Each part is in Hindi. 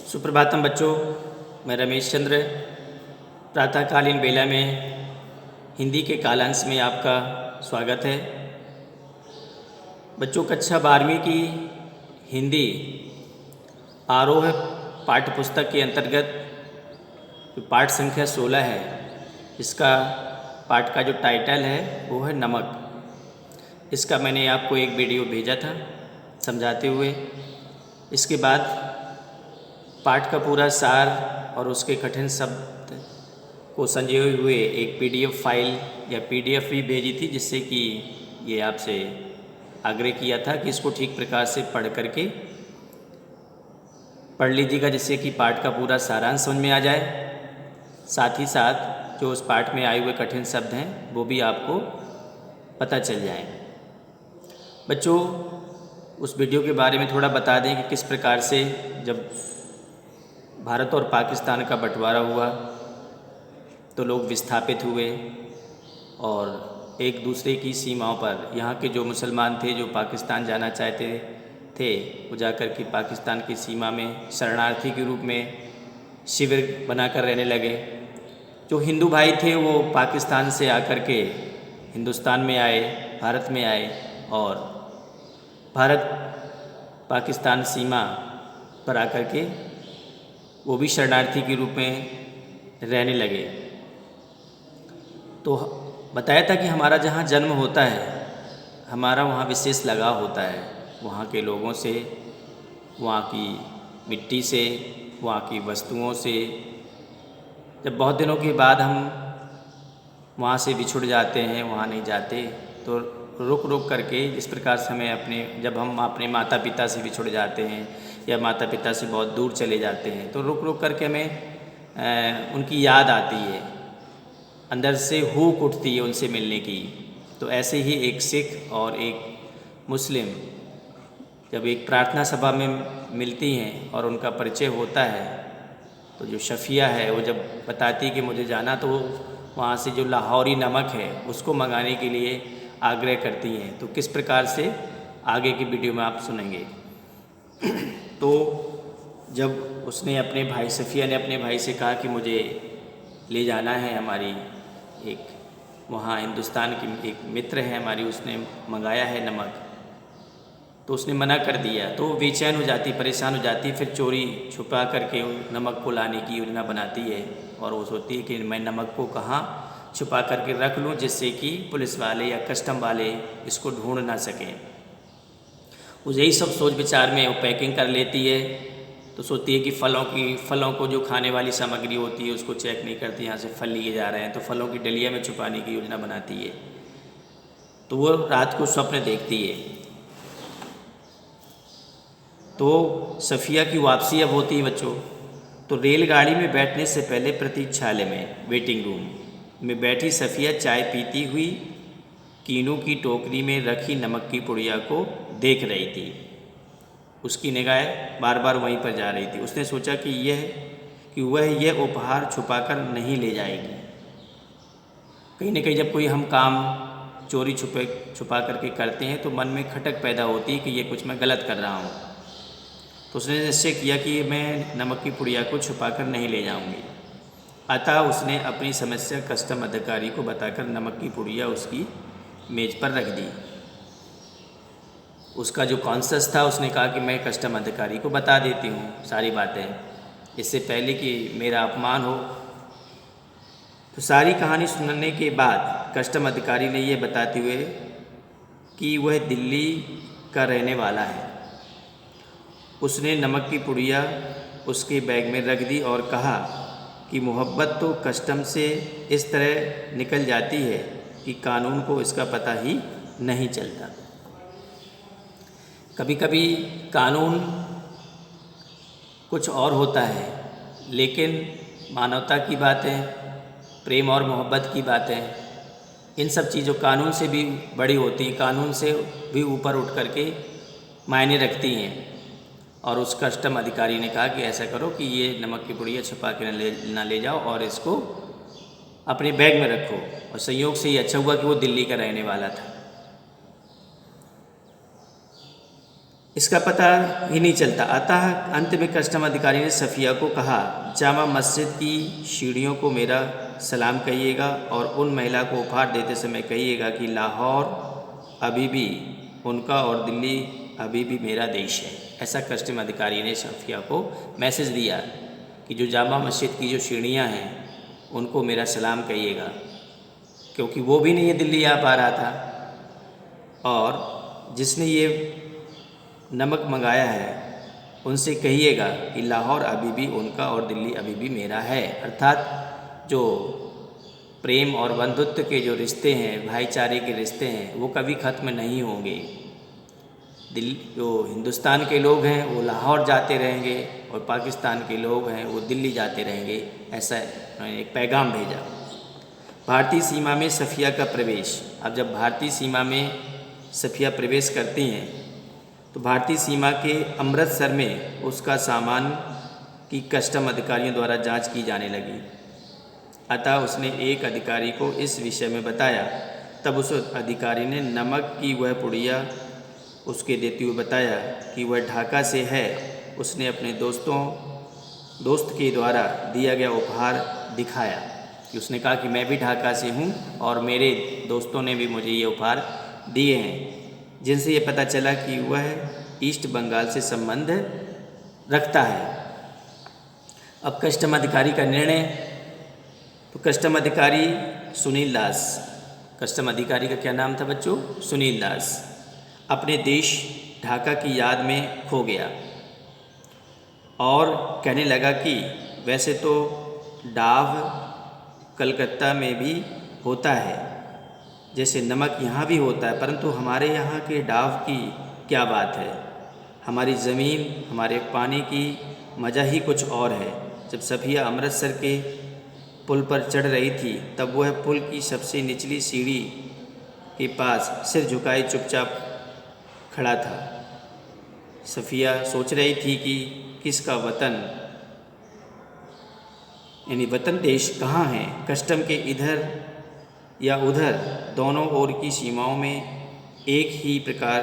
सुप्रभातम बच्चों, मैं रमेश चंद्र प्रातःकालीन बेला में हिंदी के कालांश में आपका स्वागत है। बच्चों, कक्षा 12वीं की हिंदी आरोह पाठ्य पुस्तक के अंतर्गत जो पाठ संख्या 16 है, इसका पाठ का जो टाइटल है वो है नमक। इसका मैंने आपको एक वीडियो भेजा था समझाते हुए। इसके बाद पाठ का पूरा सार और उसके कठिन शब्द को संजोए हुए एक पीडीएफ फाइल या पीडीएफ भी भेजी थी, जिससे कि ये आपसे आग्रह किया था कि इसको ठीक प्रकार से पढ़ करके पढ़ लीजिएगा, जिससे कि पाठ का पूरा सारांश समझ में आ जाए। साथ ही साथ जो उस पाठ में आए हुए कठिन शब्द हैं वो भी आपको पता चल जाए। बच्चों, उस वीडियो के बारे में थोड़ा बता दें कि किस प्रकार से जब भारत और पाकिस्तान का बंटवारा हुआ तो लोग विस्थापित हुए और एक दूसरे की सीमाओं पर यहाँ के जो मुसलमान थे जो पाकिस्तान जाना चाहते थे वो जाकर के पाकिस्तान की सीमा में शरणार्थी के रूप में शिविर बनाकर रहने लगे। जो हिंदू भाई थे वो पाकिस्तान से आकर के हिंदुस्तान में आए, भारत में आए और भारत पाकिस्तान सीमा पर आकर के वो भी शरणार्थी के रूप में रहने लगे। तो बताया था कि हमारा जहाँ जन्म होता है, हमारा वहाँ विशेष लगाव होता है, वहाँ के लोगों से, वहाँ की मिट्टी से, वहाँ की वस्तुओं से। जब बहुत दिनों के बाद हम वहाँ से बिछुड़ जाते हैं, वहाँ नहीं जाते, तो रुक रुक करके जिस प्रकार से हमें जब हम अपने माता पिता से बिछुड़ जाते हैं या माता पिता से बहुत दूर चले जाते हैं तो रुक रुक करके हमें उनकी याद आती है, अंदर से हुक उठती है उनसे मिलने की। तो ऐसे ही एक सिख और एक मुस्लिम जब एक प्रार्थना सभा में मिलती हैं और उनका परिचय होता है तो जो शफिया है वो जब बताती है कि मुझे जाना, तो वहाँ से जो लाहौरी नमक है उसको मंगाने के लिए आग्रह करती हैं। तो किस प्रकार से आगे की वीडियो में आप सुनेंगे। तो जब उसने अपने भाई सफ़िया ने अपने भाई से कहा कि मुझे ले जाना है, हमारी एक वहाँ हिंदुस्तान की एक मित्र है हमारी, उसने मंगाया है नमक, तो उसने मना कर दिया। तो बेचैन हो जाती, परेशान हो जाती, फिर चोरी छुपा करके नमक को लाने की योजना बनाती है और वो सोचती है कि मैं नमक को कहाँ छुपा करके रख लूँ जिससे कि पुलिस वाले या कस्टम वाले इसको ढूंढ ना सकें। वो यही सब सोच विचार में वो पैकिंग कर लेती है। तो सोचती है कि फलों को जो खाने वाली सामग्री होती है उसको चेक नहीं करती, यहाँ से फल लिए जा रहे हैं, तो फलों की डलिया में छुपाने की योजना बनाती है। तो वो रात को स्वप्न देखती है। तो सफ़िया की वापसी अब होती है बच्चों। तो रेलगाड़ी में बैठने से पहले प्रतीक्षालय में वेटिंग रूम में बैठी सफ़िया चाय पीती हुई कीनू की टोकरी में रखी नमक की पुड़िया को देख रही थी। उसकी निगाहें बार बार वहीं पर जा रही थी। उसने सोचा कि वह यह उपहार छुपाकर नहीं ले जाएगी। कहीं न कहीं जब कोई हम काम चोरी छुपा करके करते हैं तो मन में खटक पैदा होती है कि ये कुछ मैं गलत कर रहा हूँ। तो उसने निश्चय किया कि मैं नमक की पुड़िया को छुपाकर नहीं ले जाऊँगी। अतः उसने अपनी समस्या कस्टम अधिकारी को बताकर नमक की पुड़िया उसकी मेज पर रख दी। उसका जो कॉन्शस था उसने कहा कि मैं कस्टम अधिकारी को बता देती हूँ सारी बातें, इससे पहले कि मेरा अपमान हो। तो सारी कहानी सुनने के बाद कस्टम अधिकारी ने यह बताते हुए कि वह दिल्ली का रहने वाला है, उसने नमक की पुड़िया उसके बैग में रख दी और कहा कि मोहब्बत तो कस्टम से इस तरह निकल जाती है कि कानून को इसका पता ही नहीं चलता। कभी कभी कानून कुछ और होता है, लेकिन मानवता की बातें, प्रेम और मोहब्बत की बातें, इन सब चीज़ों कानून से भी बड़ी होती हैं, कानून से भी ऊपर उठ करके मायने रखती हैं। और उस कस्टम अधिकारी ने कहा कि ऐसा करो कि ये नमक की पुड़िया छुपा के ना ले जाओ और इसको अपने बैग में रखो। और संयोग से ये अच्छा हुआ कि वो दिल्ली का रहने वाला था। इसका पता ही नहीं चलता। अतः अंत में कस्टम अधिकारी ने सफ़िया को कहा, जामा मस्जिद की सीढ़ियों को मेरा सलाम कहिएगा और उन महिला को उपहार देते समय कहिएगा कि लाहौर अभी भी उनका और दिल्ली अभी भी मेरा देश है। ऐसा कस्टम अधिकारी ने सफ़िया को मैसेज दिया कि जो जामा मस्जिद की जो सीढ़ियाँ हैं उनको मेरा सलाम कहिएगा, क्योंकि वो भी नहीं दिल्ली आ पा रहा था, और जिसने ये नमक मंगाया है उनसे कहिएगा कि लाहौर अभी भी उनका और दिल्ली अभी भी मेरा है। अर्थात जो प्रेम और बंधुत्व के जो रिश्ते हैं, भाईचारे के रिश्ते हैं, वो कभी ख़त्म नहीं होंगे। जो हिंदुस्तान के लोग हैं वो लाहौर जाते रहेंगे और पाकिस्तान के लोग हैं वो दिल्ली जाते रहेंगे। ऐसा एक पैगाम भेजा। भारतीय सीमा में सफ़िया का प्रवेश। अब जब भारतीय सीमा में सफ़िया प्रवेश करती हैं तो भारतीय सीमा के अमृतसर में उसका सामान की कस्टम अधिकारियों द्वारा जांच की जाने लगी। अतः उसने एक अधिकारी को इस विषय में बताया। तब उस अधिकारी ने नमक की वह पुड़िया उसके देते हुए बताया कि वह ढाका से है। उसने अपने दोस्त के द्वारा दिया गया उपहार दिखाया कि उसने कहा कि मैं भी ढाका से हूँ और मेरे दोस्तों ने भी मुझे ये उपहार दिए हैं, जिनसे ये पता चला कि वह ईस्ट बंगाल से संबंध रखता है। अब कस्टम अधिकारी का निर्णय। तो कस्टम अधिकारी सुनील दास, कस्टम अधिकारी का क्या नाम था बच्चों? सुनील दास, अपने देश ढाका की याद में खो गया और कहने लगा कि वैसे तो डाव कलकत्ता में भी होता है, जैसे नमक यहाँ भी होता है, परंतु हमारे यहाँ के डाव की क्या बात है। हमारी ज़मीन, हमारे पानी की मज़ा ही कुछ और है। जब सफ़िया अमृतसर के पुल पर चढ़ रही थी तब वह पुल की सबसे निचली सीढ़ी के पास सिर झुकाए चुपचाप खड़ा था। सफ़िया सोच रही थी कि किसका वतन यानी वतन देश कहाँ है। कस्टम के इधर या उधर दोनों ओर की सीमाओं में एक ही प्रकार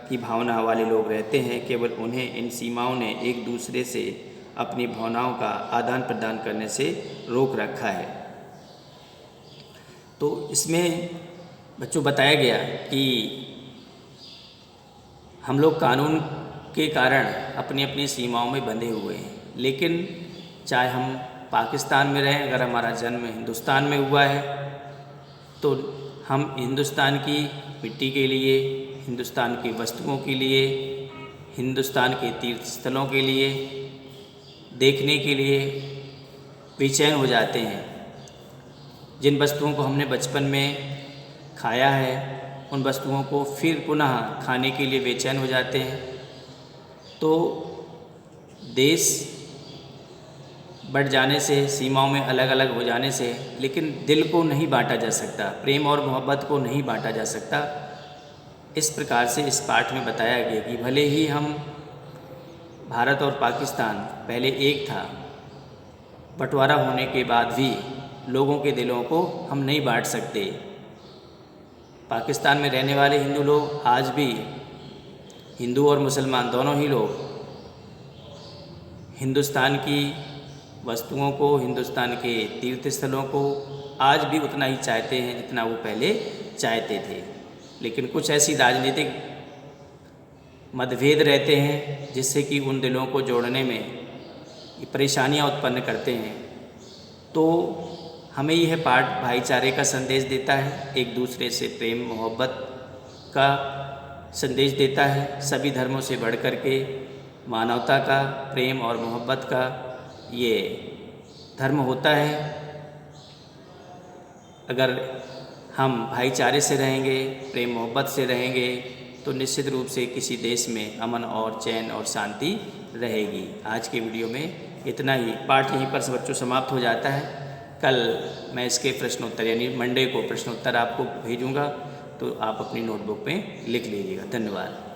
की भावना वाले लोग रहते हैं, केवल उन्हें इन सीमाओं ने एक दूसरे से अपनी भावनाओं का आदान प्रदान करने से रोक रखा है। तो इसमें बच्चों बताया गया कि हम लोग कानून के कारण अपनी अपनी सीमाओं में बंधे हुए हैं, लेकिन चाहे हम पाकिस्तान में रहें, अगर हमारा जन्म हिंदुस्तान में हुआ है तो हम हिंदुस्तान की मिट्टी के लिए, हिंदुस्तान की वस्तुओं के लिए, हिंदुस्तान के तीर्थ स्थलों के लिए देखने के लिए बेचैन हो जाते हैं। जिन वस्तुओं को हमने बचपन में खाया है उन वस्तुओं को फिर पुनः खाने के लिए बेचैन हो जाते हैं। तो देश बढ़ जाने से, सीमाओं में अलग अलग हो जाने से, लेकिन दिल को नहीं बांटा जा सकता, प्रेम और मोहब्बत को नहीं बांटा जा सकता। इस प्रकार से इस पाठ में बताया गया कि भले ही हम भारत और पाकिस्तान पहले एक था, बंटवारा होने के बाद भी लोगों के दिलों को हम नहीं बांट सकते। पाकिस्तान में रहने वाले हिंदू लोग आज भी, हिंदू और मुसलमान दोनों ही लोग, हिंदुस्तान की वस्तुओं को, हिंदुस्तान के तीर्थ स्थलों को आज भी उतना ही चाहते हैं जितना वो पहले चाहते थे। लेकिन कुछ ऐसी राजनीतिक मतभेद रहते हैं जिससे कि उन दिलों को जोड़ने में परेशानियां उत्पन्न करते हैं। तो हमें यह पाठ भाईचारे का संदेश देता है, एक दूसरे से प्रेम मोहब्बत का संदेश देता है। सभी धर्मों से बढ़ कर के मानवता का, प्रेम और मोहब्बत का ये धर्म होता है। अगर हम भाईचारे से रहेंगे, प्रेम मोहब्बत से रहेंगे तो निश्चित रूप से किसी देश में अमन और चैन और शांति रहेगी। आज के वीडियो में इतना ही। पाठ यहीं पर बच्चों समाप्त हो जाता है। कल मैं इसके प्रश्नोत्तर यानी मंडे को प्रश्नोत्तर आपको भेजूंगा, तो आप अपनी नोटबुक में लिख लीजिएगा। धन्यवाद।